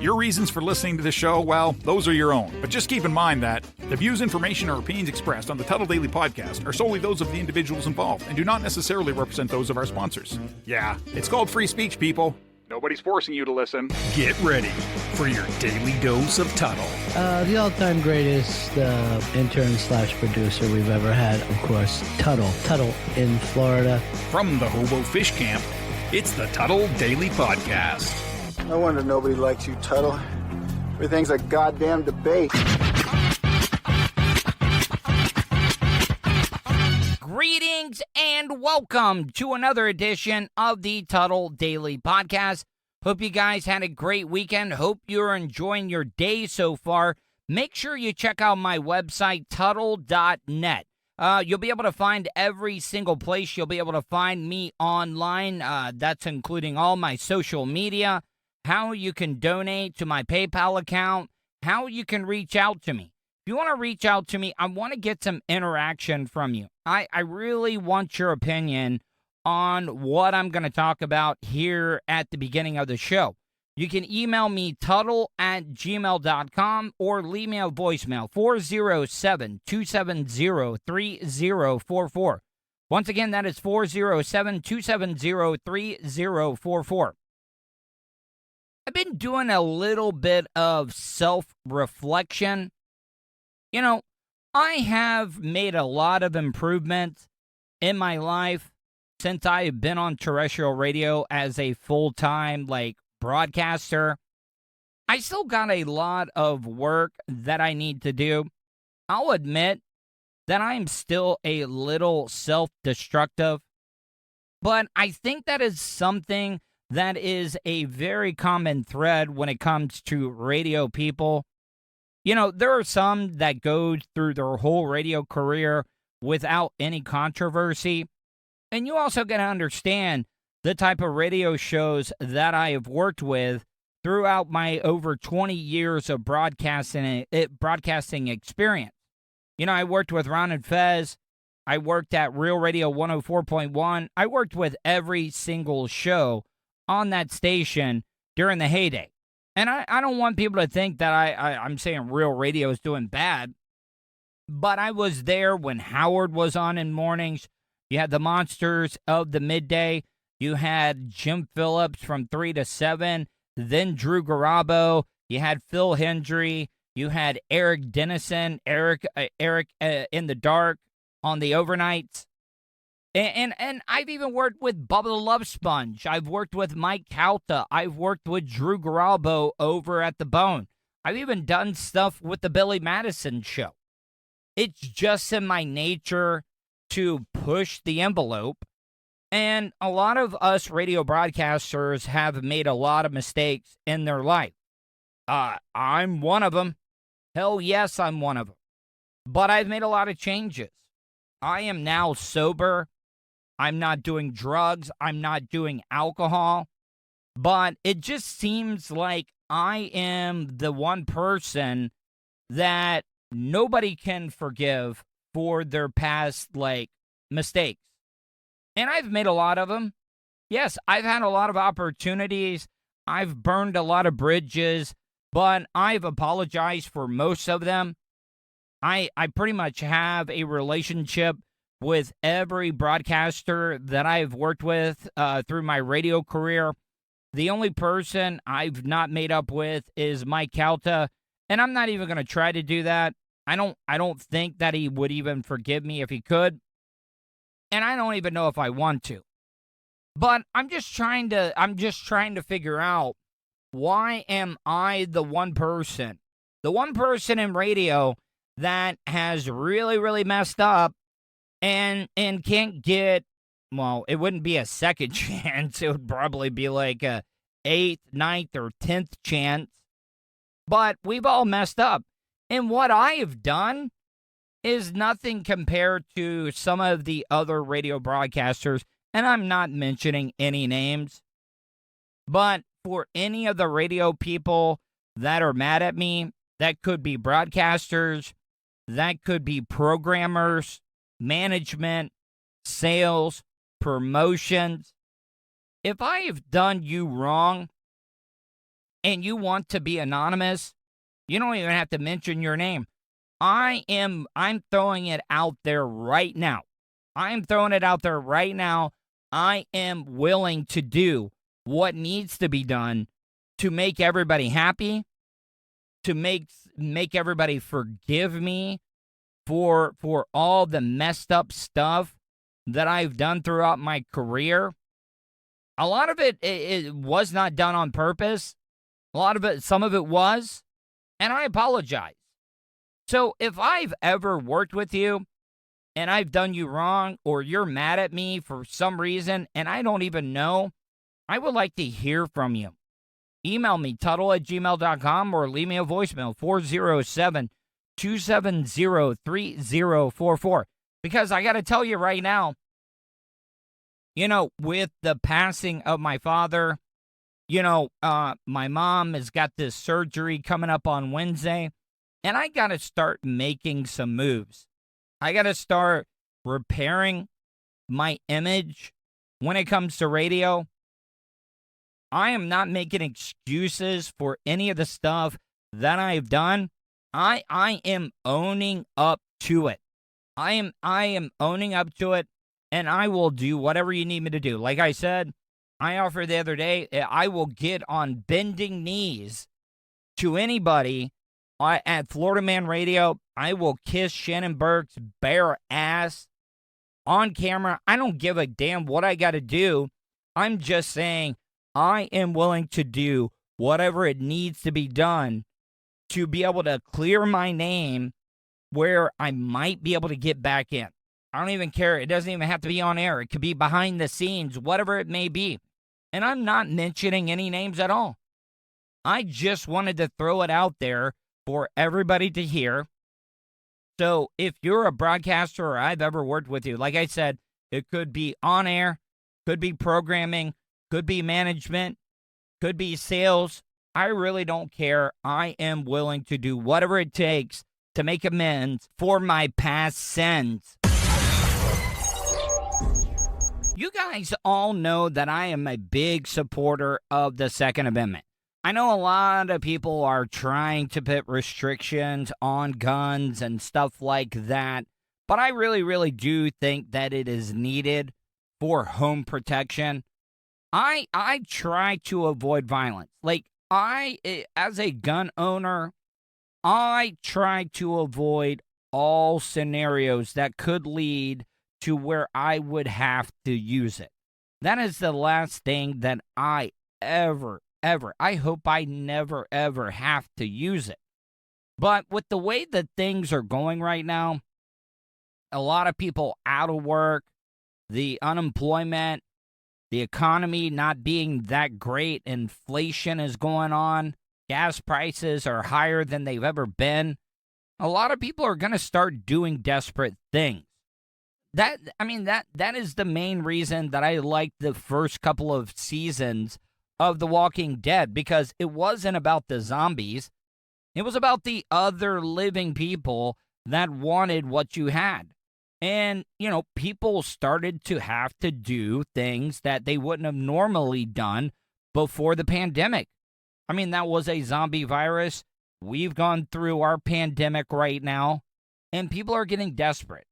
Your reasons for listening to the show, well, those are your own. But just keep in mind that the views, information, or opinions expressed on the Tuddle Daily Podcast are solely those of the individuals involved and do not necessarily represent those of our sponsors. Yeah, it's called free speech, people. Nobody's forcing you to listen. Get ready for your daily dose of Tuddle. The all-time greatest intern/producer we've ever had, of course, Tuddle. Tuddle in Florida. From the Hobo Fish Camp, it's the Tuddle Daily Podcast. No wonder nobody likes you, Tuddle. Everything's a goddamn debate. Greetings and welcome to another edition of the Tuddle Daily Podcast. Hope you guys had a great weekend. Hope you're enjoying your day so far. Make sure you check out my website, Tuddle.net. You'll be able to find every single place you'll be able to find me online. That's including all my social media, how you can donate to my PayPal account, how you can reach out to me. If you want to reach out to me, I want to get some interaction from you. I really want your opinion on what I'm going to talk about here at the beginning of the show. You can email me, tuddle@gmail.com, or leave me a voicemail, 407-270-3044. Once again, that is 407-270-3044. I've been doing a little bit of self-reflection. You know, I have made a lot of improvements in my life since I have been on terrestrial radio as a full-time, broadcaster. I still got a lot of work that I need to do. I'll admit that I am still a little self-destructive, but I think that is something that is a very common thread when it comes to radio people. You know, there are some that go through their whole radio career without any controversy. And you also got to understand the type of radio shows that I have worked with throughout my over 20 years of broadcasting experience. You know, I worked with Ron and Fez. I worked at Real Radio 104.1. I worked with every single show on that station during the heyday. And I don't want people to think that I'm saying Real Radio is doing bad, but I was there when Howard was on in mornings. You had the Monsters of the Midday. You had Jim Phillips from 3 to 7, then Drew Garabo. You had Phil Hendry. You had Eric Dennison, Eric in the Dark on the overnights. And I've even worked with Bubba the Love Sponge. I've worked with Mike Calta. I've worked with Drew Garabo over at The Bone. I've even done stuff with the Billy Madison Show. It's just in my nature to push the envelope. And a lot of us radio broadcasters have made a lot of mistakes in their life. I'm one of them. Hell yes, I'm one of them. But I've made a lot of changes. I am now sober. I'm not doing drugs. I'm not doing alcohol. But it just seems like I am the one person that nobody can forgive for their past, mistakes. And I've made a lot of them. Yes, I've had a lot of opportunities. I've burned a lot of bridges, but I've apologized for most of them. I pretty much have a relationship with every broadcaster that I've worked with through my radio career. The only person I've not made up with is Mike Calta, and I'm not even going to try to do that. I don't think that he would even forgive me if he could, and I don't even know if I want to. But I'm just trying to figure out, why am I the one person in radio that has really, really messed up and can't get, well, it wouldn't be a second chance. It would probably be like a 8th, 9th, or 10th chance. But we've all messed up. And what I have done is nothing compared to some of the other radio broadcasters. And I'm not mentioning any names. But for any of the radio people that are mad at me, that could be broadcasters, that could be programmers, management, sales, promotions. If I have done you wrong, and you want to be anonymous, you don't even have to mention your name. I'm throwing it out there right now. I'm throwing it out there right now. I am willing to do what needs to be done to make everybody happy, to make everybody forgive me for all the messed up stuff that I've done throughout my career. A lot of it was not done on purpose. Some of it was, and I apologize. So if I've ever worked with you and I've done you wrong, or you're mad at me for some reason and I don't even know, I would like to hear from you. Email me, Tuddle@gmail.com, or leave me a voicemail, 407-270-3044. Because I got to tell you right now, with the passing of my father, my mom has got this surgery coming up on Wednesday, and I got to start making some moves. I got to start repairing my image when it comes to radio. I am not making excuses for any of the stuff that I've done. I am owning up to it. I am owning up to it, and I will do whatever you need me to do. Like I said, I offered the other day, I will get on bending knees to anybody at Florida Man Radio. I will kiss Shannon Burke's bare ass on camera. I don't give a damn what I got to do. I'm just saying I am willing to do whatever it needs to be done to be able to clear my name where I might be able to get back in. I don't even care. It doesn't even have to be on air. It could be behind the scenes, whatever it may be. And I'm not mentioning any names at all. I just wanted to throw it out there for everybody to hear. So if you're a broadcaster or I've ever worked with you, like I said, it could be on air, could be programming, could be management, could be sales. I really don't care. I am willing to do whatever it takes to make amends for my past sins. You guys all know that I am a big supporter of the Second Amendment. I know a lot of people are trying to put restrictions on guns and stuff like that, but I really, really do think that it is needed for home protection. I try to avoid violence. Like, as a gun owner, I try to avoid all scenarios that could lead to where I would have to use it. That is the last thing that I ever, I hope I never, ever have to use it. But with the way that things are going right now, a lot of people out of work, the unemployment, the economy not being that great, inflation is going on, gas prices are higher than they've ever been. A lot of people are going to start doing desperate things. That is the main reason that I liked the first couple of seasons of The Walking Dead, because it wasn't about the zombies. It was about the other living people that wanted what you had. And, people started to have to do things that they wouldn't have normally done before the pandemic. That was a zombie virus. We've gone through our pandemic right now, and people are getting desperate.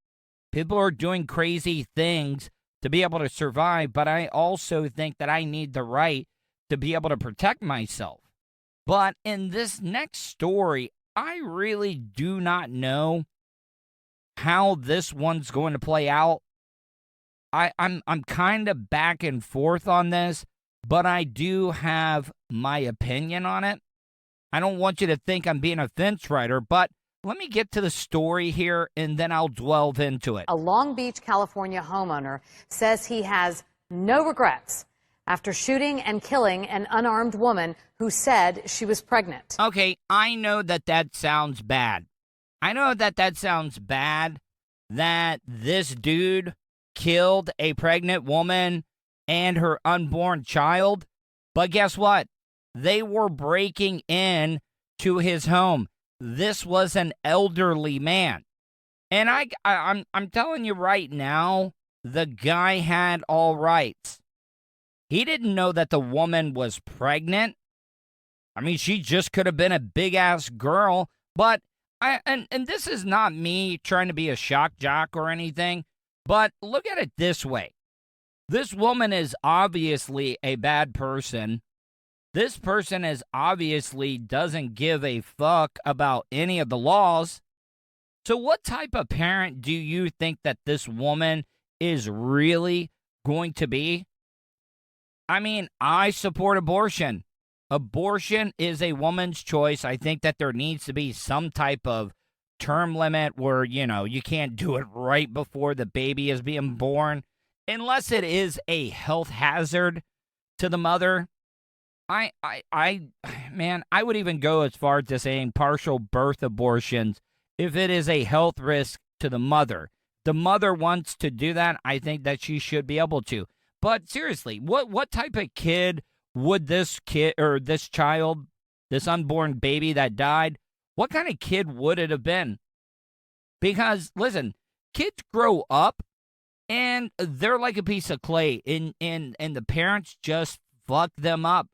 People are doing crazy things to be able to survive, but I also think that I need the right to be able to protect myself. But in this next story, I really do not know how this one's going to play out. I'm kind of back and forth on this, but I do have my opinion on it. I don't want you to think I'm being a fence rider, but let me get to the story here, and then I'll delve into it. A Long Beach, California homeowner says he has no regrets after shooting and killing an unarmed woman who said she was pregnant. Okay, I know that sounds bad. I know that sounds bad, that this dude killed a pregnant woman and her unborn child. But guess what? They were breaking in to his home. This was an elderly man. And I'm telling you right now, the guy had all rights. He didn't know that the woman was pregnant. I mean, she just could have been a big-ass girl. But, and this is not me trying to be a shock jock or anything, but look at it this way. This woman is obviously a bad person. This person is obviously doesn't give a fuck about any of the laws. So what type of parent do you think that this woman is really going to be? I mean, I support abortion. Abortion is a woman's choice. I think that there needs to be some type of term limit where, you can't do it right before the baby is being born, unless it is a health hazard to the mother. I would even go as far as saying partial birth abortions if it is a health risk to the mother. The mother wants to do that, I think that she should be able to. But seriously, what type of kid would this kid or this child, this unborn baby that died, what kind of kid would it have been? Because, listen, kids grow up and they're like a piece of clay, and the parents just fuck them up.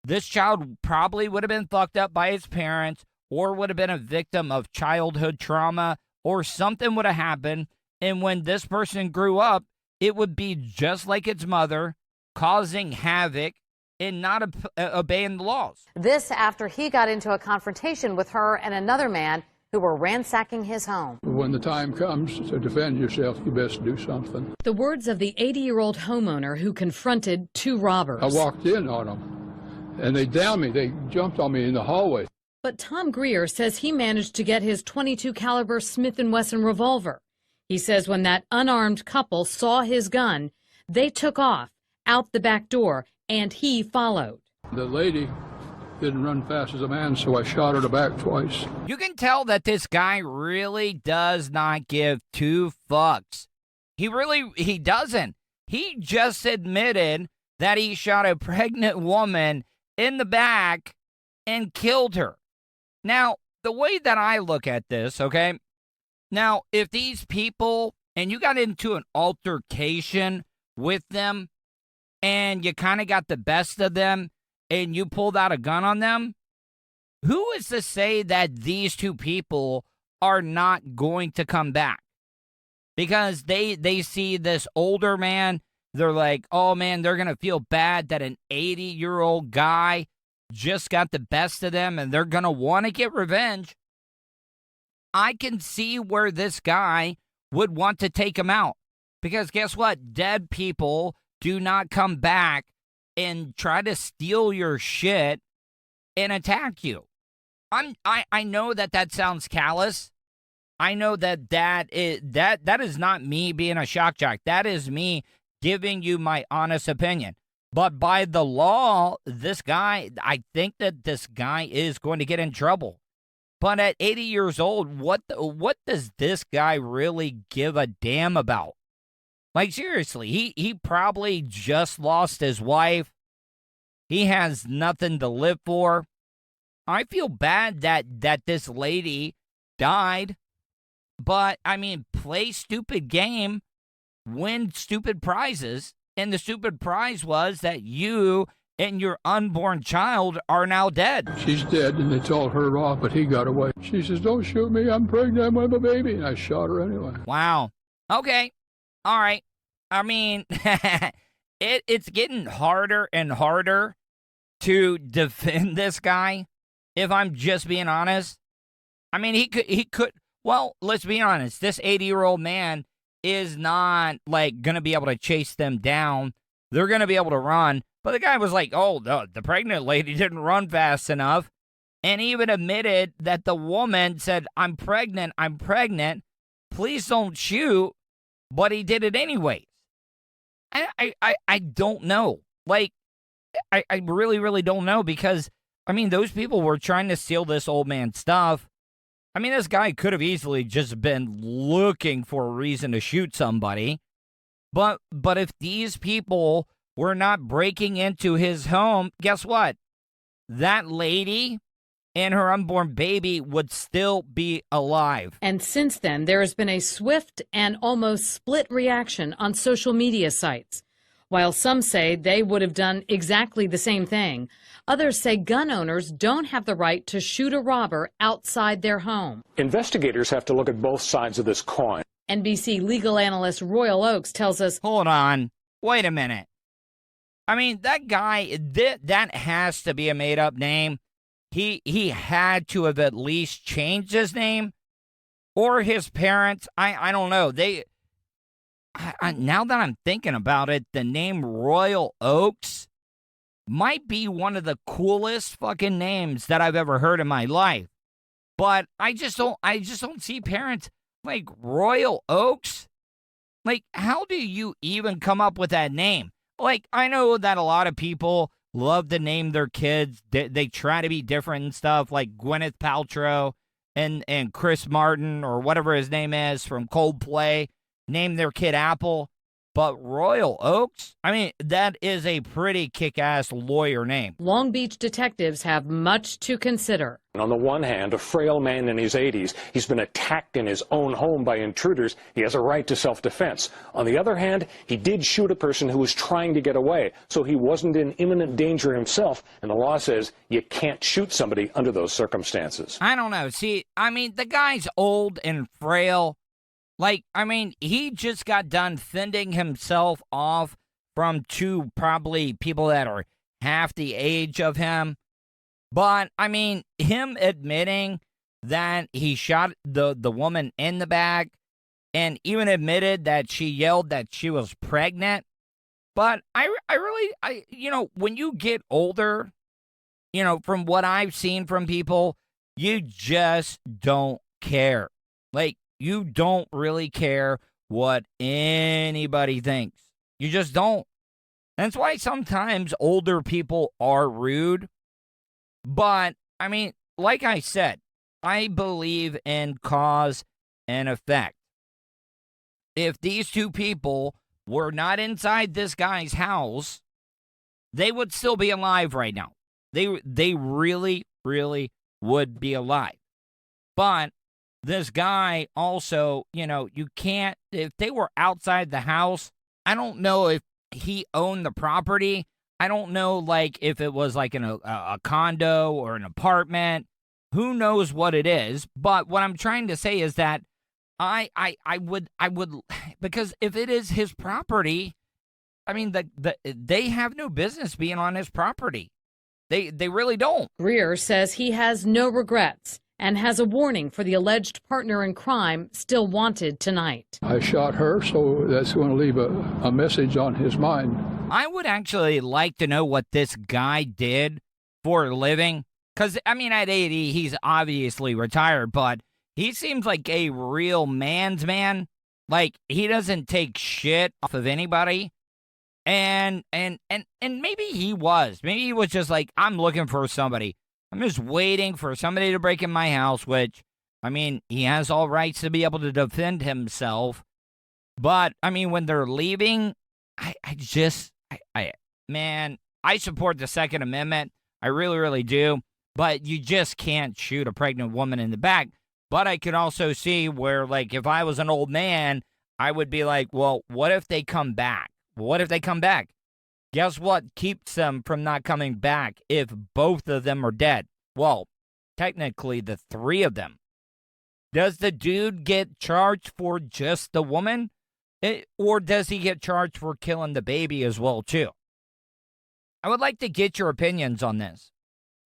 This child probably would have been fucked up by his parents or would have been a victim of childhood trauma or something would have happened. And when this person grew up, it would be just like its mother, causing havoc and not obeying the laws. This after he got into a confrontation with her and another man who were ransacking his home. When the time comes to defend yourself, you best do something. The words of the 80-year-old homeowner who confronted two robbers. I walked in on them, and they downed me. They jumped on me in the hallway. But Tom Greer says he managed to get his .22 caliber Smith & Wesson revolver. He says when that unarmed couple saw his gun, they took off out the back door, and he followed. The lady didn't run fast as a man, so I shot her in the back twice. You can tell that this guy really does not give two fucks. He doesn't. He just admitted that he shot a pregnant woman in the back and killed her. Now, the way that I look at this, okay? Now, if these people, and you got into an altercation with them, and you kind of got the best of them, and you pulled out a gun on them, who is to say that these two people are not going to come back? Because they see this older man, they're like, oh man, they're going to feel bad that an 80-year-old guy just got the best of them, and they're going to want to get revenge. I can see where this guy would want to take him out. Because guess what? Dead people do not come back and try to steal your shit and attack you. I know that sounds callous. I know that is not me being a shock jock. That is me giving you my honest opinion. But by the law, I think that this guy is going to get in trouble. But at 80 years old, what does this guy really give a damn about? Like, seriously, he probably just lost his wife. He has nothing to live for. I feel bad that this lady died. But, I mean, play stupid game, win stupid prizes. And the stupid prize was that you and your unborn child are now dead. She's dead, and they told her off, but he got away. She says, don't shoot me, I'm pregnant with a baby. And I shot her anyway. Wow. Okay. All right. I mean, it's getting harder and harder to defend this guy, if I'm just being honest. I mean, he could, well, let's be honest. This 80-year-old man is not, like, going to be able to chase them down. They're going to be able to run. But the guy was like, oh, the pregnant lady didn't run fast enough. And he even admitted that the woman said, I'm pregnant. Please don't shoot. But he did it anyways. I don't know. Like, I really, really don't know because, I mean, those people were trying to steal this old man's stuff. I mean, this guy could have easily just been looking for a reason to shoot somebody. But if these people were not breaking into his home, guess what? That lady and her unborn baby would still be alive. And since then, there has been a swift and almost split reaction on social media sites. While some say they would have done exactly the same thing, Others say gun owners don't have the right to shoot a robber outside their home. Investigators have to look at both sides of this coin. NBC legal analyst Royal Oakes tells us, hold on, wait a minute. I mean, that guy, that has to be a made-up name. He had to have at least changed his name, or his parents. I don't know. Now that I'm thinking about it, the name Royal Oakes might be one of the coolest fucking names that I've ever heard in my life. But I just don't see parents like Royal Oakes. Like, how do you even come up with that name? Like, I know that a lot of people love to name their kids. They try to be different and stuff, like Gwyneth Paltrow and Chris Martin, or whatever his name is, from Coldplay, name their kid Apple. But Royal Oakes, I mean, that is a pretty kick-ass lawyer name. Long Beach detectives have much to consider. On the one hand, a frail man in his 80s, he's been attacked in his own home by intruders. He has a right to self-defense. On the other hand, he did shoot a person who was trying to get away, so he wasn't in imminent danger himself. And the law says you can't shoot somebody under those circumstances. I don't know. See, I mean, the guy's old and frail. Like, I mean, he just got done fending himself off from two probably people that are half the age of him. But, I mean, him admitting that he shot the woman in the back and even admitted that she yelled that she was pregnant. But I really, you know, when you get older, you know, from what I've seen from people, you just don't care. Like, you don't really care what anybody thinks. You just don't. That's why sometimes older people are rude. But, I mean, like I said, I believe in cause and effect. If these two people were not inside this guy's house, they would still be alive right now. They really, really would be alive. But this guy also, you know, you can't, if they were outside the house, I don't know if he owned the property. I don't know, like, if it was like in a condo or an apartment. Who knows what it is? But what I'm trying to say is that I would, because if it is his property, I mean, they have no business being on his property. They really don't. Greer says he has no regrets and has a warning for the alleged partner in crime still wanted tonight. I shot her, so that's going to leave a message on his mind. I would actually like to know what this guy did for a living. Because, I mean, at 80, he's obviously retired, but he seems like a real man's man. Like, he doesn't take shit off of anybody. And maybe he was. Maybe he was just like, I'm looking for somebody. I'm just waiting for somebody to break in my house, which, I mean, he has all rights to be able to defend himself. But, I mean, when they're leaving, I support the Second Amendment. I really, really do. But you just can't shoot a pregnant woman in the back. But I could also see where, like, if I was an old man, I would be like, well, what if they come back? What if they come back? Guess what keeps them from not coming back if both of them are dead? Well, technically the three of them. Does the dude get charged for just the woman? Or does he get charged for killing the baby as well, too? I would like to get your opinions on this.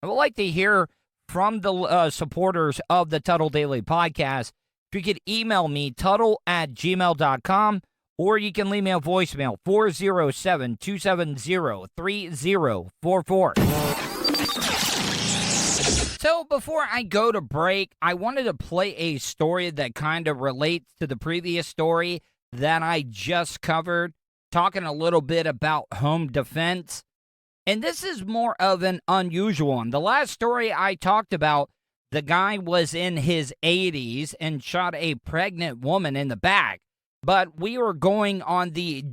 I would like to hear from the supporters of the Tuddle Daily Podcast. If you could email me, tuddle@gmail.com, or you can leave me a voicemail, 407-270-3044. So before I go to break, I wanted to play a story that kind of relates to the previous story that I just covered, talking a little bit about home defense. And this is more of an unusual one. The last story I talked about, the guy was in his 80s and shot a pregnant woman in the back. But we were going on the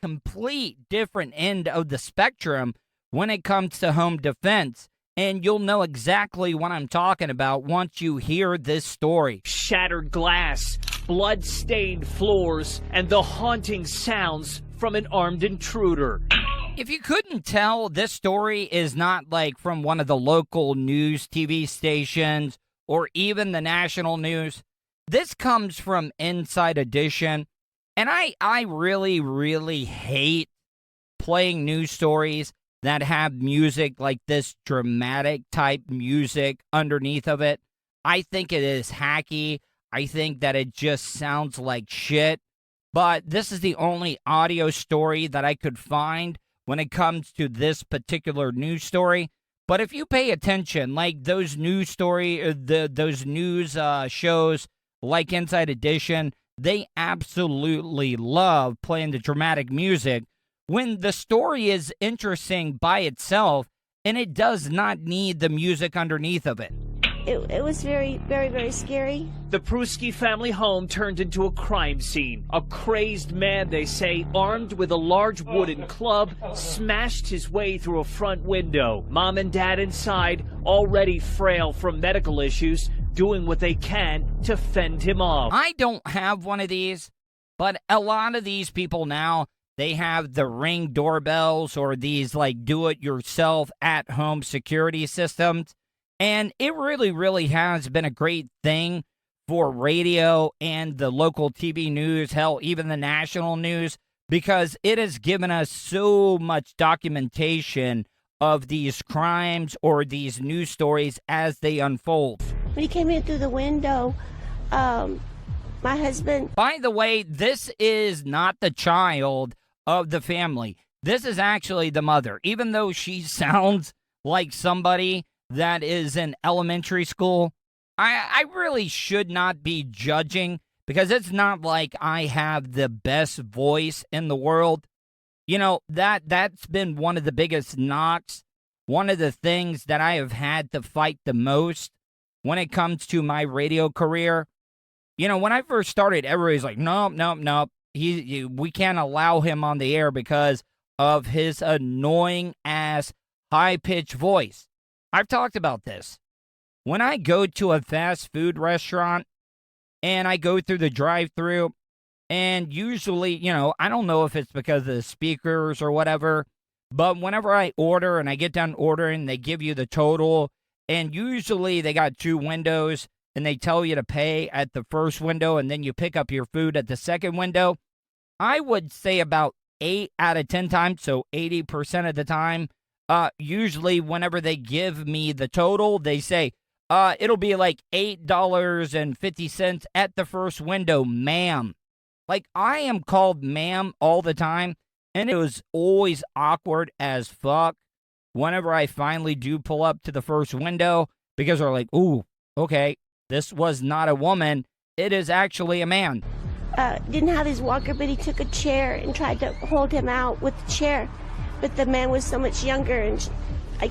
complete different end of the spectrum when it comes to home defense. And you'll know exactly what I'm talking about once you hear this story. Shattered glass, blood-stained floors, and the haunting sounds from an armed intruder. If you couldn't tell, this story is not like from one of the local news TV stations or even the national news. This comes from Inside Edition, and I really, really hate playing news stories that have music like this dramatic type music underneath of it. I think it is hacky. I think that it just sounds like shit. But this is the only audio story that I could find when it comes to this particular news story. But if you pay attention, like those news shows like Inside Edition, they absolutely love playing the dramatic music when the story is interesting by itself and it does not need the music underneath of it. It was very, very, very scary. The Pruski family home turned into a crime scene. A crazed man, they say, armed with a large wooden club, smashed his way through a front window. Mom and Dad inside, already frail from medical issues, doing what they can to fend him off. I don't have one of these, but a lot of these people now, they have the Ring doorbells or these like do-it-yourself at-home security systems. And it really, really has been a great thing for radio and the local TV news, hell, even the national news, because it has given us so much documentation of these crimes or these news stories as they unfold. When he came in through the window, my husband... By the way, this is not the child of the family. This is actually the mother, even though she sounds like somebody that is in elementary school. I really should not be judging because it's not like I have the best voice in the world. You know, that's been one of the biggest knocks, one of the things that I have had to fight the most when it comes to my radio career. You know, when I first started, everybody's like, nope. We can't allow him on the air because of his annoying ass high-pitched voice. I've talked about this. When I go to a fast food restaurant and I go through the drive-thru, and usually, you know, I don't know if it's because of the speakers or whatever, but whenever I order and I get done ordering, they give you the total, and usually they got 2 windows, and they tell you to pay at the first window, and then you pick up your food at the second window. I would say about 8 out of 10 times, so 80% of the time, usually whenever they give me the total, they say, it'll be like $8.50 at the first window, ma'am. Like, I am called ma'am all the time, and it was always awkward as fuck whenever I finally do pull up to the first window, because they're like, ooh, okay, this was not a woman, it is actually a man. Didn't have his walker, but he took a chair and tried to hold him out with the chair. But the man was so much younger and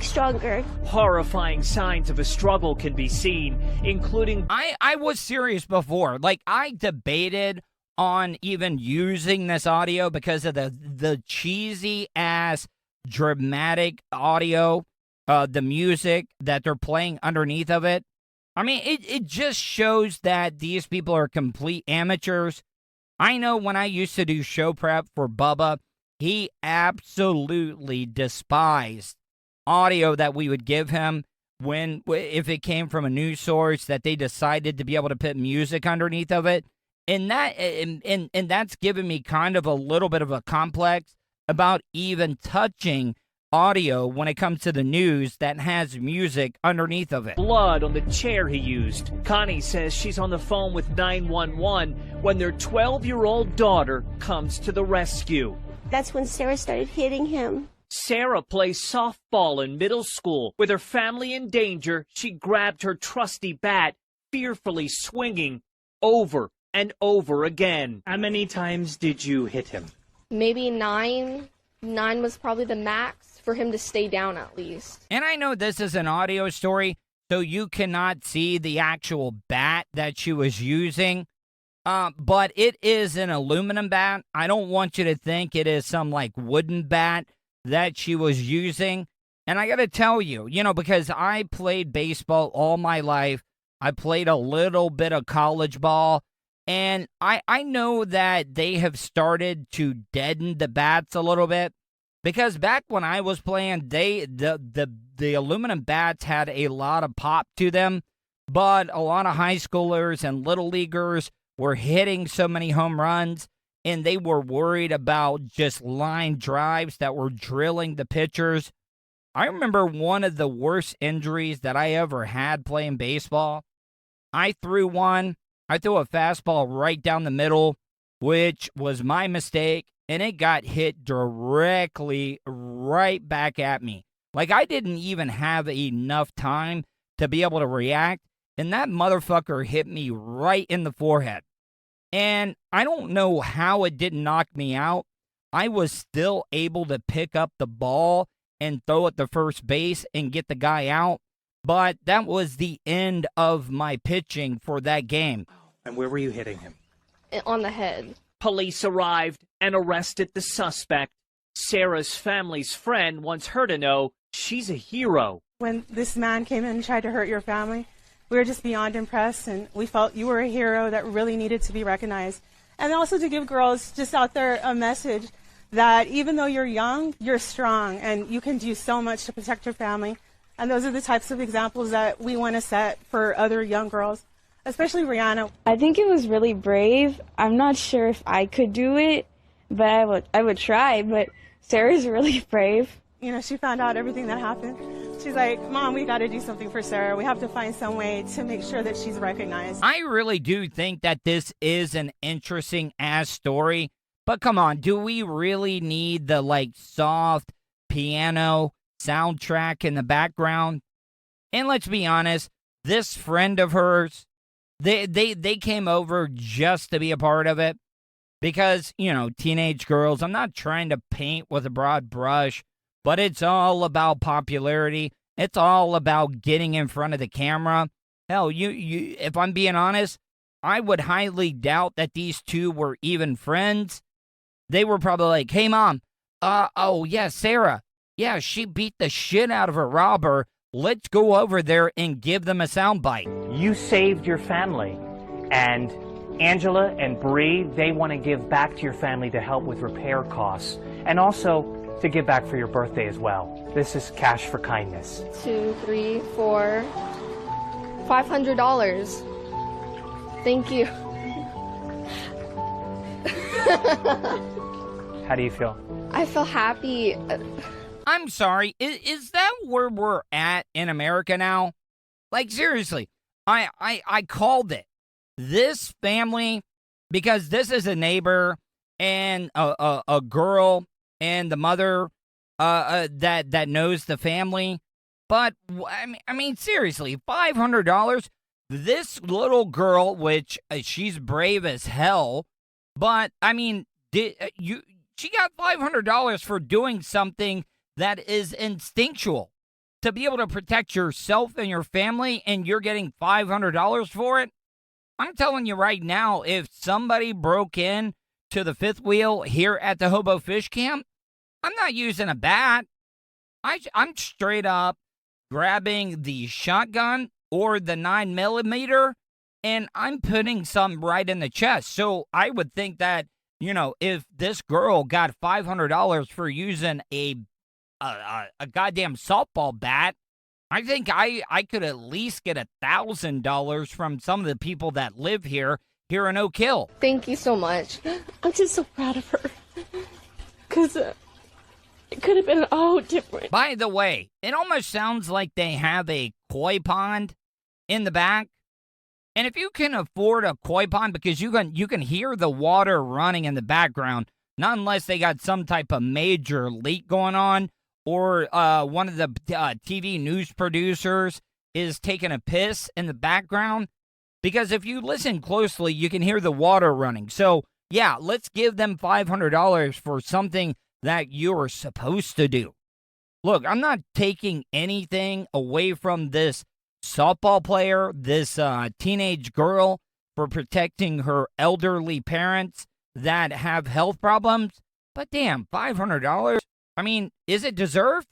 stronger. Horrifying signs of a struggle can be seen, including... I was serious before. Like, I debated on even using this audio because of the cheesy-ass dramatic audio, the music that they're playing underneath of it. I mean, it just shows that these people are complete amateurs. I know when I used to do show prep for Bubba, he absolutely despised audio that we would give him if it came from a news source that they decided to be able to put music underneath of it. And that's given me kind of a little bit of a complex about even touching audio when it comes to the news that has music underneath of it. Blood on the chair he used. Connie says she's on the phone with 911 when their 12-year-old daughter comes to the rescue. That's when Sarah started hitting him. Sarah plays softball in middle school. With her family in danger, she grabbed her trusty bat, fearfully swinging over and over again. How many times did you hit him? Maybe 9. 9 was probably the max for him to stay down at least. And I know this is an audio story, so you cannot see the actual bat that she was using. But it is an aluminum bat. I don't want you to think it is some like wooden bat that she was using. And I got to tell you, because I played baseball all my life. I played a little bit of college ball. And I know that they have started to deaden the bats a little bit. Because back when I was playing, the aluminum bats had a lot of pop to them, but a lot of high schoolers and little leaguers were hitting so many home runs, and they were worried about just line drives that were drilling the pitchers. I remember one of the worst injuries that I ever had playing baseball. I threw a fastball right down the middle, which was my mistake, and it got hit directly right back at me. Like, I didn't even have enough time to be able to react, and that motherfucker hit me right in the forehead. And I don't know how it didn't knock me out. I was still able to pick up the ball and throw it to first base and get the guy out. But that was the end of my pitching for that game. And where were you hitting him? On the head. Police arrived and arrested the suspect. Sarah's family's friend wants her to know she's a hero. When this man came in and tried to hurt your family, we were just beyond impressed, and we felt you were a hero that really needed to be recognized. And also to give girls just out there a message that even though you're young, you're strong, and you can do so much to protect your family. And those are the types of examples that we want to set for other young girls, especially Rihanna. I think it was really brave. I'm not sure if I could do it, but I would try. But Sarah's really brave. You know, she found out everything that happened. She's like, Mom, we got to do something for Sarah. We have to find some way to make sure that she's recognized. I really do think that this is an interesting-ass story. But come on, do we really need the, soft piano soundtrack in the background? And let's be honest, this friend of hers, they came over just to be a part of it. Because, teenage girls, I'm not trying to paint with a broad brush, but it's all about popularity. It's all about getting in front of the camera. Hell, if I'm being honest, I would highly doubt that these two were even friends. They were probably like, hey, Mom, Sarah. Yeah, she beat the shit out of a robber. Let's go over there and give them a soundbite. You saved your family, and Angela and Bree, they want to give back to your family to help with repair costs, and also to give back for your birthday as well. This is cash for kindness. 2, 3, 4, $500. Thank you. How do you feel? I feel happy. I'm sorry, is that where we're at in America now? Like, seriously, I called it. This family, because this is a neighbor and a girl and the mother that knows the family. But, I mean, seriously, $500? This little girl, which she's brave as hell, but, I mean, she got $500 for doing something that is instinctual. To be able to protect yourself and your family, and you're getting $500 for it? I'm telling you right now, if somebody broke in to the fifth wheel here at the Hobo Fish Camp, I'm not using a bat. I'm straight up grabbing the shotgun or the 9mm, and I'm putting something right in the chest. So I would think that, if this girl got $500 for using a goddamn softball bat, I think I could at least get $1,000 from some of the people that live here in Oak Hill. Thank you so much. I'm just so proud of her. Because it could have been all different. By the way, it almost sounds like they have a koi pond in the back. And if you can afford a koi pond, because you can hear the water running in the background, not unless they got some type of major leak going on, or one of the TV news producers is taking a piss in the background. Because if you listen closely, you can hear the water running. So, yeah, let's give them $500 for something that you're supposed to do. Look, I'm not taking anything away from this softball player, this teenage girl, for protecting her elderly parents that have health problems. But damn, $500? I mean, is it deserved?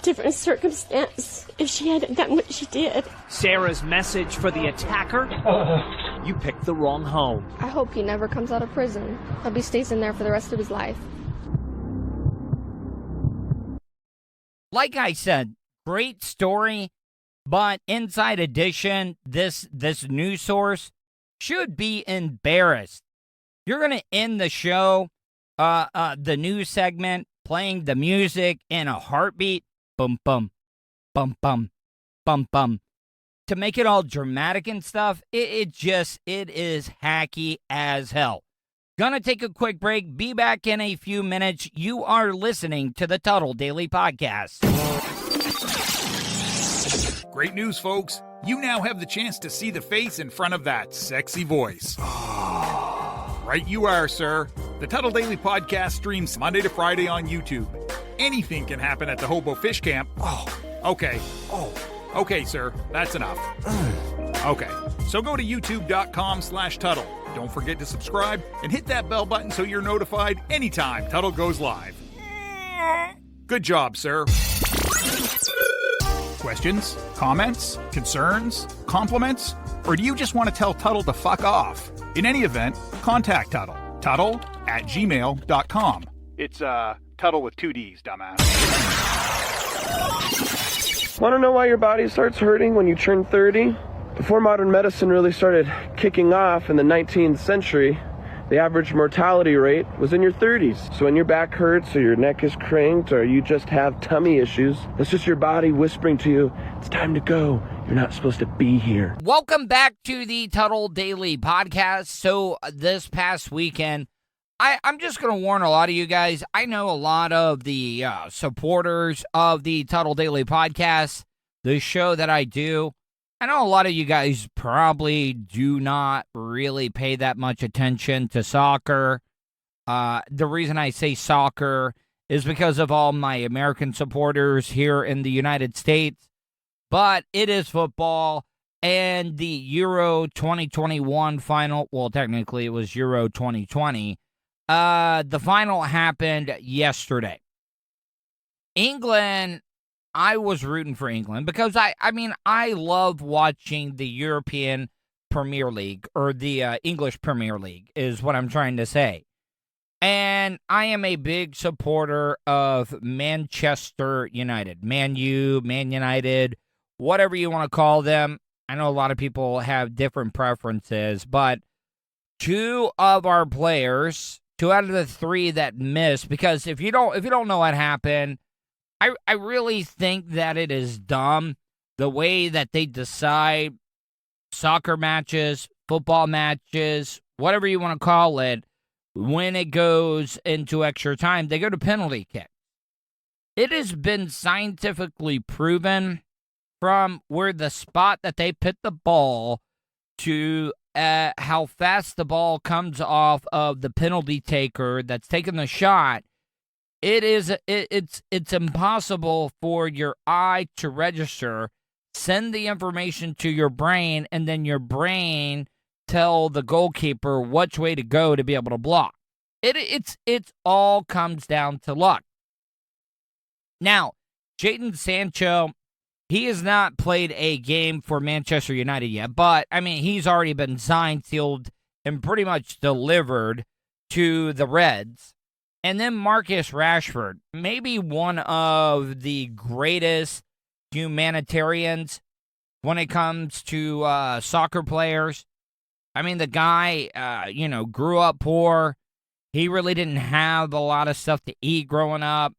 Different circumstance if she hadn't done what she did. Sarah's message for the attacker? You picked the wrong home. I hope he never comes out of prison. Hope he stays in there for the rest of his life. like I said, great story, but Inside Edition, this news source, should be embarrassed. You're going to end the show, the news segment, playing the music in a heartbeat. Bum, bum, bum, bum, bum, bum. To make it all dramatic and stuff, it is hacky as hell. Gonna take a quick break. Be back in a few minutes. You are listening to the Tuddle Daily Podcast. Great news, folks. You now have the chance to see the face in front of that sexy voice. Right you are, sir. The Tuddle Daily Podcast streams Monday to Friday on YouTube. Anything can happen at the Hobo Fish Camp. Okay, sir. That's enough. Okay, so go to youtube.com/Tuddle. Don't forget to subscribe and hit that bell button so you're notified anytime Tuddle goes live. Good job, sir. Questions? Comments? Concerns? Compliments? Or do you just want to tell Tuddle to fuck off? In any event, contact Tuddle. Tuddle@gmail.com. It's, Tuddle with 2 Ds, dumbass. Want to know why your body starts hurting when you turn 30? Before modern medicine really started kicking off in the 19th century, the average mortality rate was in your 30s. So when your back hurts or your neck is cranked or you just have tummy issues, that's just your body whispering to you, it's time to go. You're not supposed to be here. Welcome back to the Tuddle Daily Podcast. So this past weekend, I'm just going to warn a lot of you guys. I know a lot of the supporters of the Tuddle Daily Podcast, the show that I do. I know a lot of you guys probably do not really pay that much attention to soccer. The reason I say soccer is because of all my American supporters here in the United States. But it is football, and the Euro 2021 final, well, technically it was Euro 2020. The final happened yesterday. England, I was rooting for England because I love watching the European Premier League, or the English Premier League is what I'm trying to say. And I am a big supporter of Manchester United, Man U, Man United, whatever you want to call them. I know a lot of people have different preferences, but two of our players, 2 out of the 3 that missed, because if you don't know what happened, I really think that it is dumb the way that they decide soccer matches, football matches, whatever you want to call it, when it goes into extra time. They go to penalty kicks. It has been scientifically proven from where the spot that they put the ball to how fast the ball comes off of the penalty taker that's taking the shot. It's impossible for your eye to register, send the information to your brain, and then your brain tell the goalkeeper which way to go to be able to block. It's all comes down to luck. Now, Jadon Sancho, he has not played a game for Manchester United yet, but, I mean, he's already been signed, sealed, and pretty much delivered to the Reds. And then Marcus Rashford, maybe one of the greatest humanitarians when it comes to soccer players. I mean, the guy, grew up poor. He really didn't have a lot of stuff to eat growing up.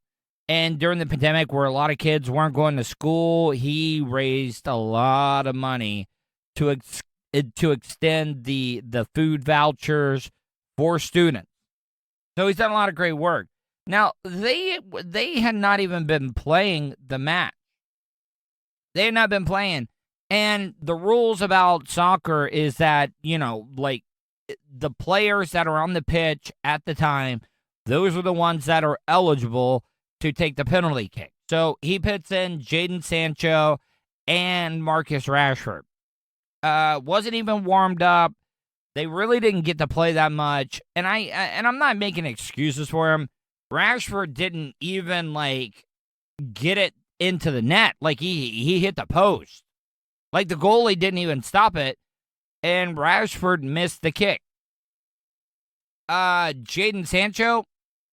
And during the pandemic, where a lot of kids weren't going to school, he raised a lot of money to extend the food vouchers for students. So he's done a lot of great work. Now, they had not even been playing the match. They had not been playing. And the rules about soccer is that, the players that are on the pitch at the time, those are the ones that are eligible to take the penalty kick. So he puts in Jadon Sancho and Marcus Rashford. Wasn't even warmed up. They really didn't get to play that much. And I'm not making excuses for him. Rashford didn't even, get it into the net. He hit the post. The goalie didn't even stop it. And Rashford missed the kick. Jadon Sancho,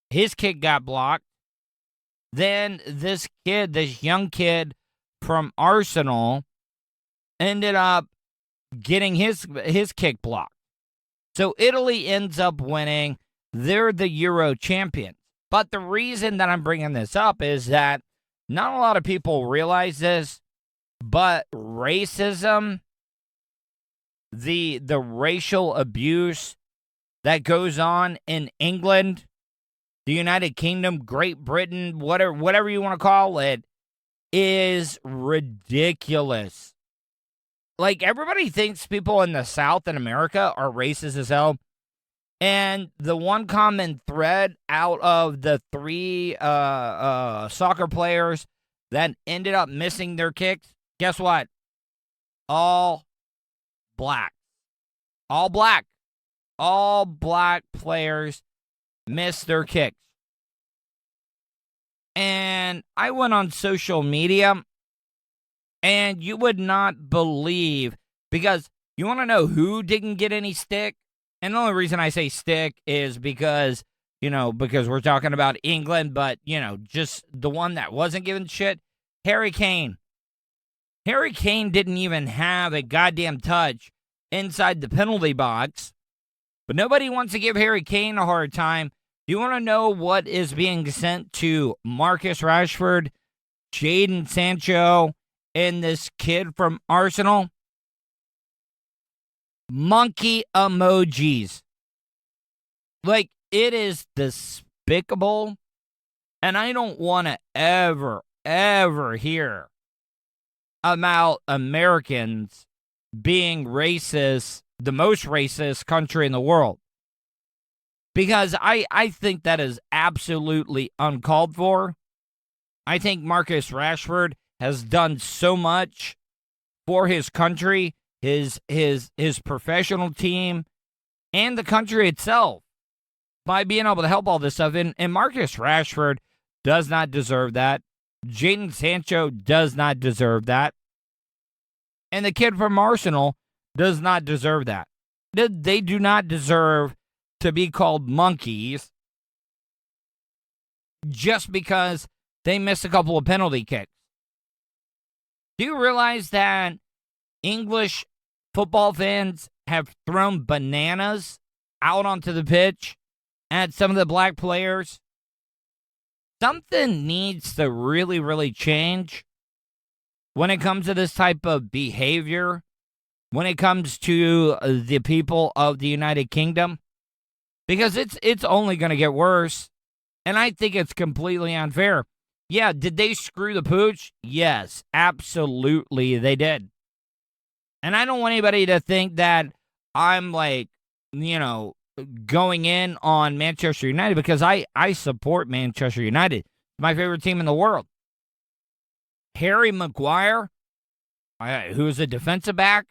his kick got blocked. then this young kid from Arsenal, ended up getting his kick blocked. So Italy ends up winning. They're the Euro champions. But the reason that I'm bringing this up is that not a lot of people realize this, but racism, the racial abuse that goes on in England, the United Kingdom, Great Britain, whatever you want to call it, is ridiculous. Like, everybody thinks people in the South in America are racist as hell. And the one common thread out of the 3 soccer players that ended up missing their kicks, guess what? All black. All black. All black players missed their kicks. And I went on social media, and you would not believe, because you want to know who didn't get any stick? And the only reason I say stick is because, because we're talking about England, but, just the one that wasn't given shit, Harry Kane. Harry Kane didn't even have a goddamn touch inside the penalty box, but nobody wants to give Harry Kane a hard time. You want to know what is being sent to Marcus Rashford, Jadon Sancho, and this kid from Arsenal? Monkey emojis. Like, it is despicable. And I don't want to ever hear about Americans being racist, the most racist country in the world. Because I think that is absolutely uncalled for. I think Marcus Rashford has done so much for his country, his professional team, and the country itself by being able to help all this stuff. And Marcus Rashford does not deserve that. Jadon Sancho does not deserve that. And the kid from Arsenal does not deserve that. They do not deserve to be called monkeys just because they missed a couple of penalty kicks. Do you realize that English football fans have thrown bananas out onto the pitch at some of the black players? Something needs to really, really change when it comes to this type of behavior, when it comes to the people of the United Kingdom, because it's only going to get worse, and I think it's completely unfair. Yeah, did they screw the pooch? Yes, absolutely they did. And I don't want anybody to think that I'm going in on Manchester United, because I support Manchester United. It's my favorite team in the world. Harry Maguire, who's a defensive back,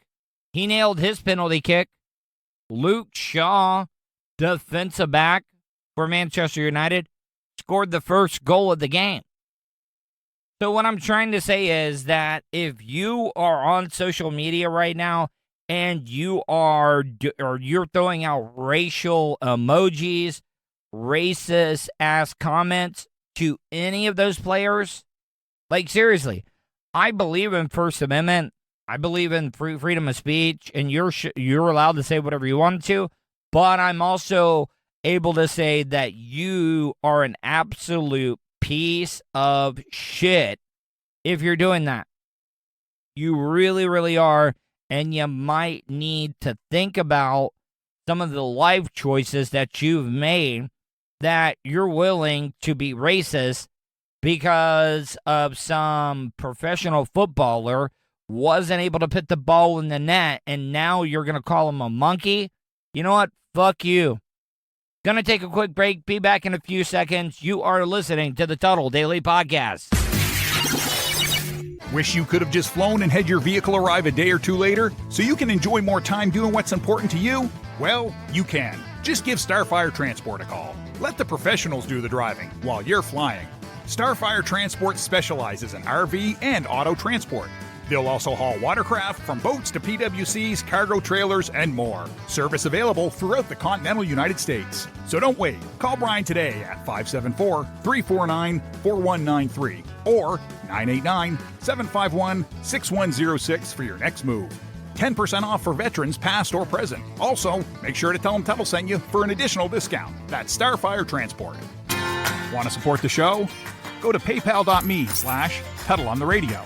he nailed his penalty kick. Luke Shaw, defensive back for Manchester United, scored the first goal of the game. So what I'm trying to say is that if you are on social media right now and you're throwing out racial emojis, racist ass comments to any of those players, like, seriously, I believe in First Amendment. I believe in freedom of speech, and you're allowed to say whatever you want to. But I'm also able to say that you are an absolute piece of shit if you're doing that. You really, really are. And you might need to think about some of the life choices that you've made, that you're willing to be racist because of some professional footballer wasn't able to put the ball in the net, and now you're going to call him a monkey? You know what? Fuck you. Gonna take a quick break. Be back in a few seconds. You are listening to the Tuddle Daily Podcast. Wish you could have just flown and had your vehicle arrive a day or two later so you can enjoy more time doing what's important to you? Well, you can. Just give Starfire Transport a call. Let the professionals do the driving while you're flying. Starfire Transport specializes in RV and auto transport. They'll also haul watercraft from boats to PWCs, cargo trailers, and more. Service available throughout the continental United States. So don't wait. Call Brian today at 574-349-4193 or 989-751-6106 for your next move. 10% off for veterans past or present. Also, make sure to tell them Tuddle sent you for an additional discount. That's Starfire Transport. Want to support the show? Go to paypal.me/Tuddle on the radio.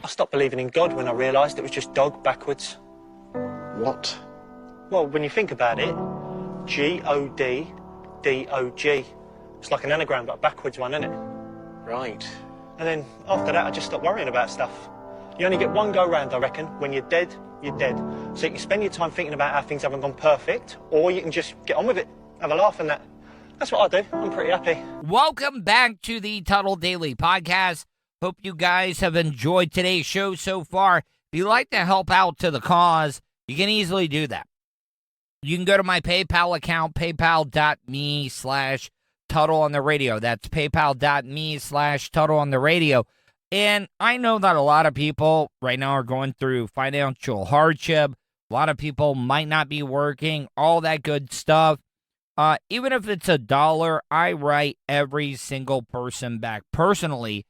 I stopped believing in God when I realised it was just dog backwards. What? Well, when you think about it, G-O-D-D-O-G. It's like an anagram, but a backwards one, isn't it? Right. And then after that, I just stopped worrying about stuff. You only get one go round, I reckon. When you're dead, you're dead. So you can spend your time thinking about how things haven't gone perfect, or you can just get on with it, have a laugh and that. That's what I do. I'm pretty happy. Welcome back to the Tuddle Daily Podcast. Hope you guys have enjoyed today's show so far. If you'd like to help out to the cause, you can easily do that. You can go to my PayPal account, paypal.me/Tuddle on the radio. That's paypal.me/Tuddle on the radio. And I know that a lot of people right now are going through financial hardship. A lot of people might not be working, all that good stuff. Even if it's $1, I write every single person back personally,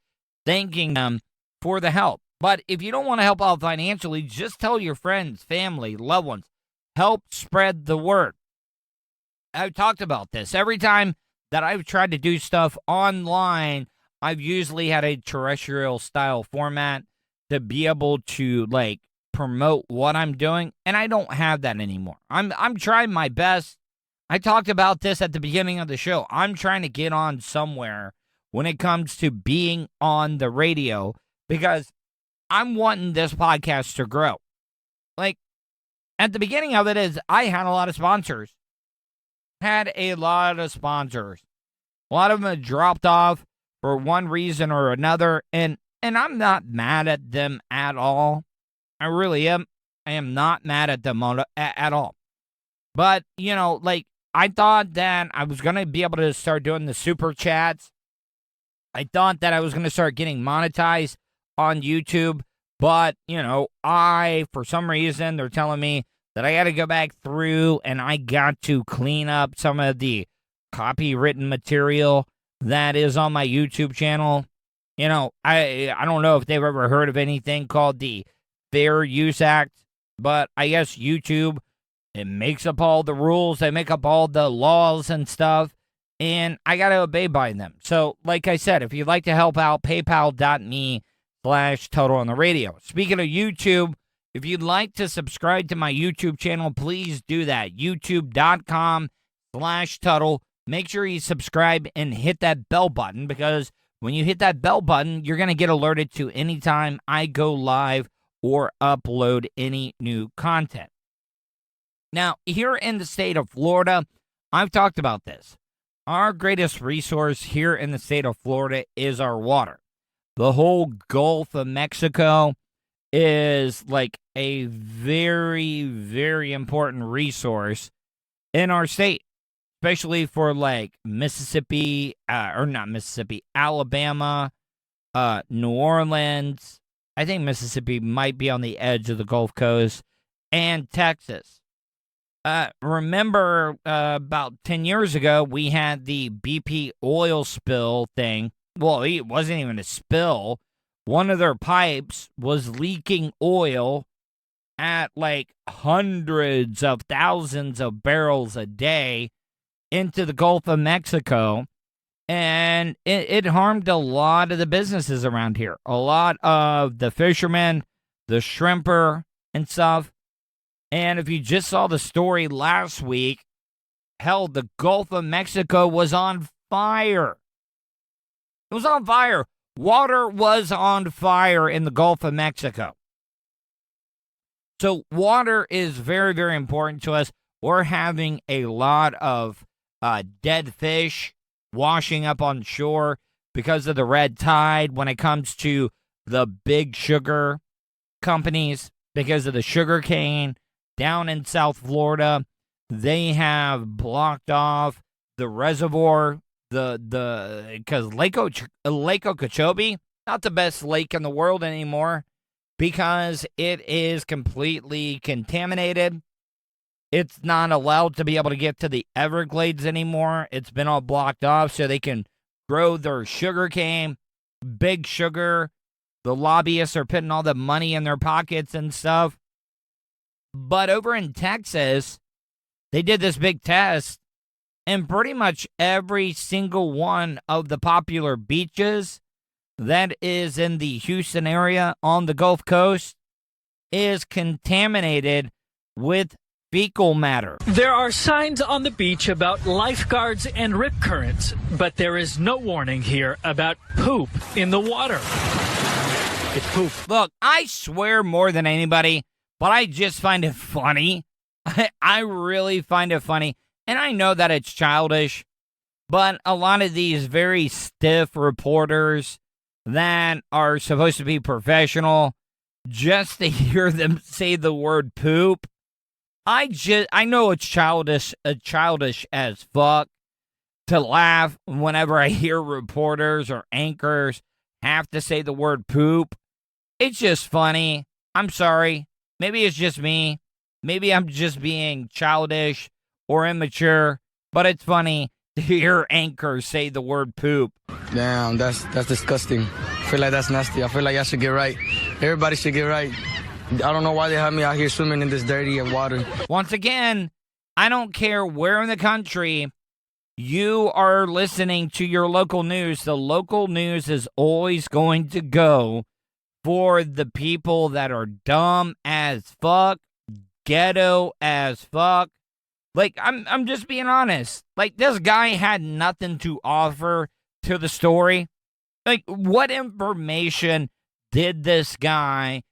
thanking them for the help. But if you don't want to help out financially, just tell your friends, family, loved ones. Help spread the word. I've talked about this. Every time that I've tried to do stuff online, I've usually had a terrestrial style format to be able to promote what I'm doing, and I don't have that anymore. I'm trying my best. I talked about this at the beginning of the show. I'm trying to get on somewhere when it comes to being on the radio because I'm wanting this podcast to grow. At the beginning of it I had a lot of sponsors. A lot of of them had dropped off for one reason or another, and I'm not mad at them at all. I really am. I am not mad at them at all. But, I thought that I was going to be able to start doing the super chats. I thought that I was going to start getting monetized on YouTube. But, for some reason, they're telling me that I got to go back through and I got to clean up some of the copywritten material that is on my YouTube channel. I don't know if they've ever heard of anything called the Fair Use Act, but I guess YouTube, it makes up all the rules. They make up all the laws and stuff, and I got to obey by them. So, like I said, if you'd like to help out, paypal.me/Tuddle on the radio. Speaking of YouTube, if you'd like to subscribe to my YouTube channel, please do that. YouTube.com/Tuddle. Make sure you subscribe and hit that bell button, because when you hit that bell button, you're going to get alerted to anytime I go live or upload any new content. Now, here in the state of Florida, I've talked about this. Our greatest resource here in the state of Florida is our water. The whole Gulf of Mexico is a very, very important resource in our state, especially for Mississippi, Alabama, New Orleans. I think Mississippi might be on the edge of the Gulf Coast, and Texas. Remember about 10 years ago, we had the BP oil spill thing. Well, it wasn't even a spill. One of their pipes was leaking oil at hundreds of thousands of barrels a day into the Gulf of Mexico. And it harmed a lot of the businesses around here. A lot of the fishermen, the shrimper and stuff. And if you just saw the story last week, hell, the Gulf of Mexico was on fire. It was on fire. Water was on fire in the Gulf of Mexico. So water is very, very important to us. We're having a lot of dead fish washing up on shore because of the red tide when it comes to the big sugar companies, because of the sugar cane. Down in South Florida, they have blocked off the reservoir because Lake Okeechobee, not the best lake in the world anymore because it is completely contaminated. It's not allowed to be able to get to the Everglades anymore. It's been all blocked off so they can grow their sugar cane, big sugar. The lobbyists are putting all the money in their pockets and stuff. But over in Texas, they did this big test, and pretty much every single one of the popular beaches that is in the Houston area on the Gulf Coast is contaminated with fecal matter. There are signs on the beach about lifeguards and rip currents, but there is no warning here about poop in the water. It's poop. Look, I swear more than anybody, but I just find it funny. I really find it funny. And I know that it's childish, but a lot of these very stiff reporters that are supposed to be professional, just to hear them say the word poop, I know it's childish as fuck to laugh whenever I hear reporters or anchors have to say the word poop. It's just funny. I'm sorry. Maybe it's just me. Maybe I'm just being childish or immature, but it's funny to hear anchors say the word poop. Damn, that's disgusting. I feel like that's nasty. I feel like I should get right. Everybody should get right. I don't know why they have me out here swimming in this dirty water. Once again, I don't care where in the country you are listening to your local news. The local news is always going to go for the people that are dumb as fuck, ghetto as fuck. Like, I'm just being honest. Like, this guy had nothing to offer to the story. Like, what information did this guy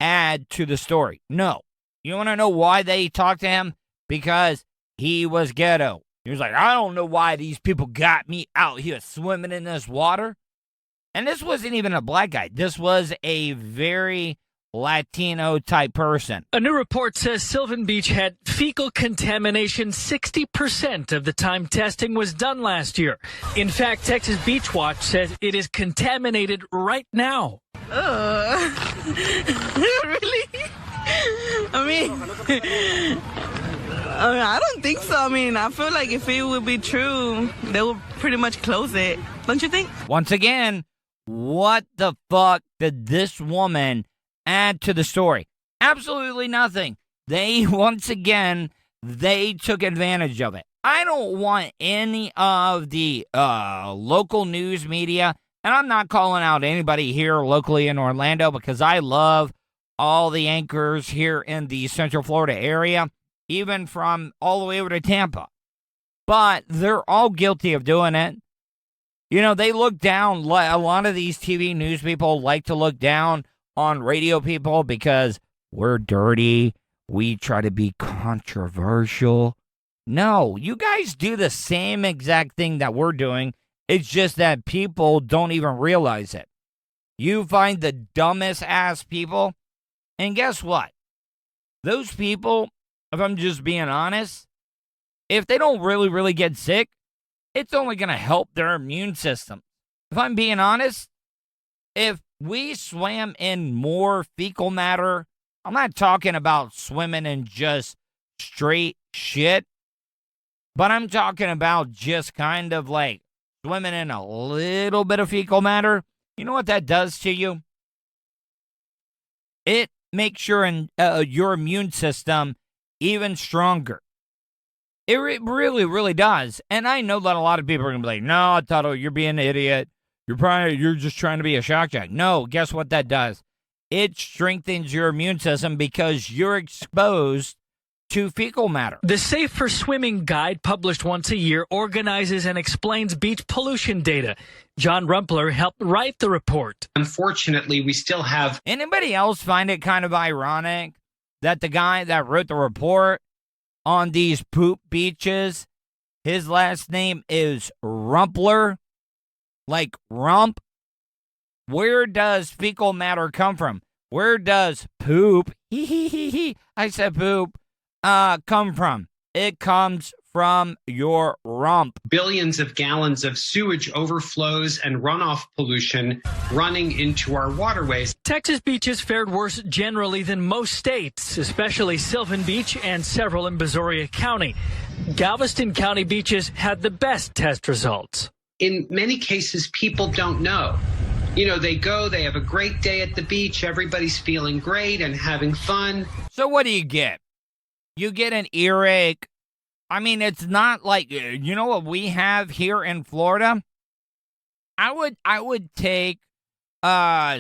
add to the story? No. You want to know why they talked to him? Because he was ghetto. He was like, I don't know why these people got me out here swimming in this water. And this wasn't even a black guy. This was a very Latino type person. A new report says Sylvan Beach had fecal contamination 60% of the time testing was done last year. In fact, Texas Beach Watch says it is contaminated right now. Really? I don't think so. I feel like if it would be true, they would pretty much close it. Don't you think? Once again, what the fuck did this woman add to the story? Absolutely nothing. They took advantage of it. I don't want any of the local news media, and I'm not calling out anybody here locally in Orlando because I love all the anchors here in the Central Florida area, even from all the way over to Tampa. But they're all guilty of doing it. You know, they look down, a lot of these TV news people like to look down on radio people because we're dirty. We try to be controversial. No, you guys do the same exact thing that we're doing. It's just that people don't even realize it. You find the dumbest ass people, and guess what? Those people, if I'm just being honest, if they don't really get sick, it's only going to help their immune system. If I'm being honest, if we swam in more fecal matter, I'm not talking about swimming in just straight shit, but I'm talking about just kind of like swimming in a little bit of fecal matter. You know what that does to you? It makes your immune system even stronger. It really does. And I know that a lot of people are going to be like, no, Tuddle, you're being an idiot. You're just trying to be a shock jock. No, guess what that does? It strengthens your immune system because you're exposed to fecal matter. The Safe for Swimming Guide, published once a year, organizes and explains beach pollution data. John Rumpler helped write the report. Unfortunately, we still have... Anybody else find it kind of ironic that the guy that wrote the report on these poop beaches, his last name is Rumpler? Like rump? Where does fecal matter come from? Where does poop, I said poop, come from? It comes from your rump. Billions of gallons of sewage overflows and runoff pollution running into our waterways. Texas beaches fared worse generally than most states, especially Sylvan Beach and several in Brazoria County. Galveston County beaches had the best test results. In many cases, people don't know. You know, they go, they have a great day at the beach, everybody's feeling great and having fun. So what do you get? You get an earache. I mean, it's not like, you know what we have here in Florida? I would take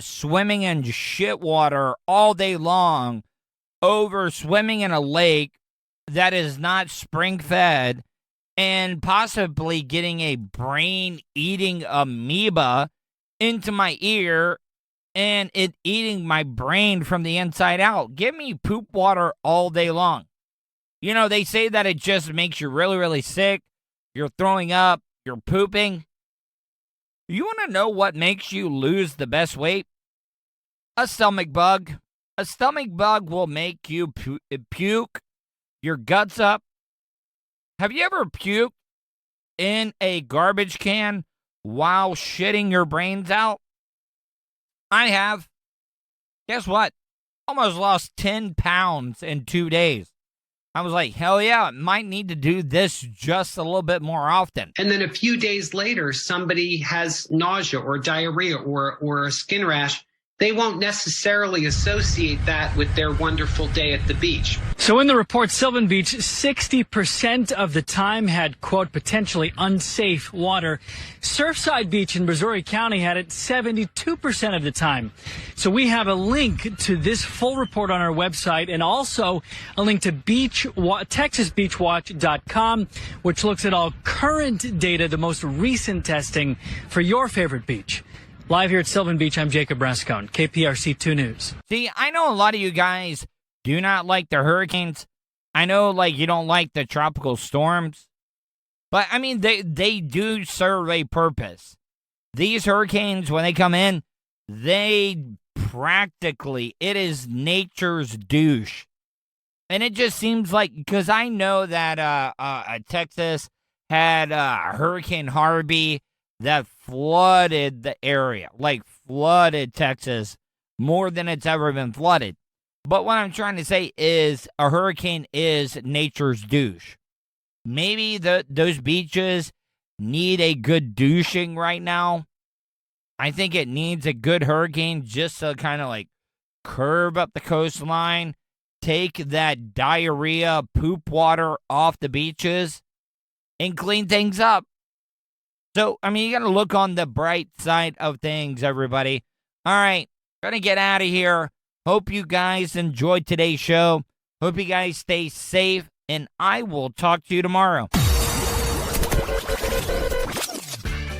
swimming in shit water all day long over swimming in a lake that is not spring-fed and possibly getting a brain-eating amoeba into my ear and it eating my brain from the inside out. Give me poop water all day long. You know, they say that it just makes you really, really sick. You're throwing up. You're pooping. You want to know what makes you lose the best weight? A stomach bug. A stomach bug will make you puke your guts up. Have you ever puked in a garbage can while shitting your brains out? I have. Guess what? Almost lost 10 pounds in 2 days. I was like, hell yeah, I might need to do this just a little bit more often. And then a few days later, somebody has nausea or diarrhea or a skin rash. They won't necessarily associate that with their wonderful day at the beach. So in the report, Sylvan Beach, 60% of the time had, quote, potentially unsafe water. Surfside Beach in Brazoria County had it 72% of the time. So we have a link to this full report on our website and also a link to TexasBeachWatch.com, which looks at all current data, the most recent testing for your favorite beach. Live here at Sylvan Beach, I'm Jacob Rascone, KPRC 2 News. See, I know a lot of you guys do not like the hurricanes. I know, like, you don't like the tropical storms. But, I mean, they do serve a purpose. These hurricanes, when they come in, they practically, it is nature's douche. And it just seems like, because I know that Texas had Hurricane Harvey that flooded the area, like flooded Texas more than it's ever been flooded. But what I'm trying to say is a hurricane is nature's douche. Maybe those beaches need a good douching right now. I think it needs a good hurricane just to kind of like curve up the coastline, take that diarrhea, poop water off the beaches, and clean things up. So, I mean, you got to look on the bright side of things, everybody. All right, gonna get out of here. Hope you guys enjoyed today's show. Hope you guys stay safe, and I will talk to you tomorrow.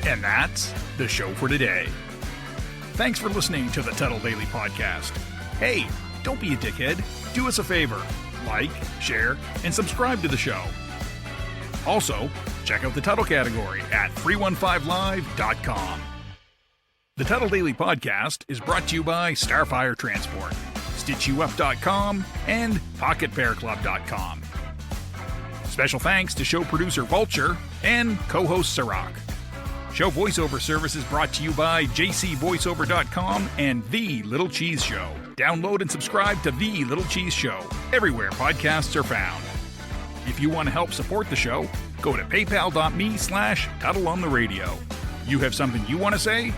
And that's the show for today. Thanks for listening to the Tuddle Daily Podcast. Hey, don't be a dickhead. Do us a favor. Like, share, and subscribe to the show. Also, check out the Tuddle category at 315live.com. The Tuddle Daily Podcast is brought to you by Starfire Transport, StitchYouUp.com, and PocketPairClub.com. Special thanks to show producer Vulture and co-host Sirach. Show voiceover services brought to you by JCVoiceover.com and The Little Cheese Show. Download and subscribe to The Little Cheese Show everywhere podcasts are found. If you want to help support the show, go to paypal.me/TuddleOnTheRadio. You have something you want to say?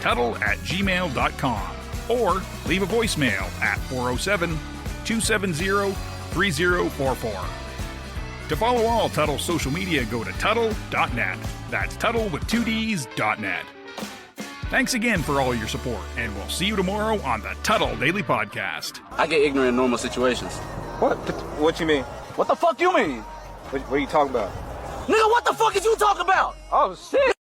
Tuddle@gmail.com or leave a voicemail at 407-270-3044. To follow all Tuddle social media, go to Tuddle.net. That's Tuddle with 2 Ds.net. Thanks again for all your support, and we'll see you tomorrow on the Tuddle Daily Podcast. I get ignorant in normal situations. What? What you mean? What the fuck you mean? What are you talking about? Nigga, what the fuck is you talking about? Oh, shit!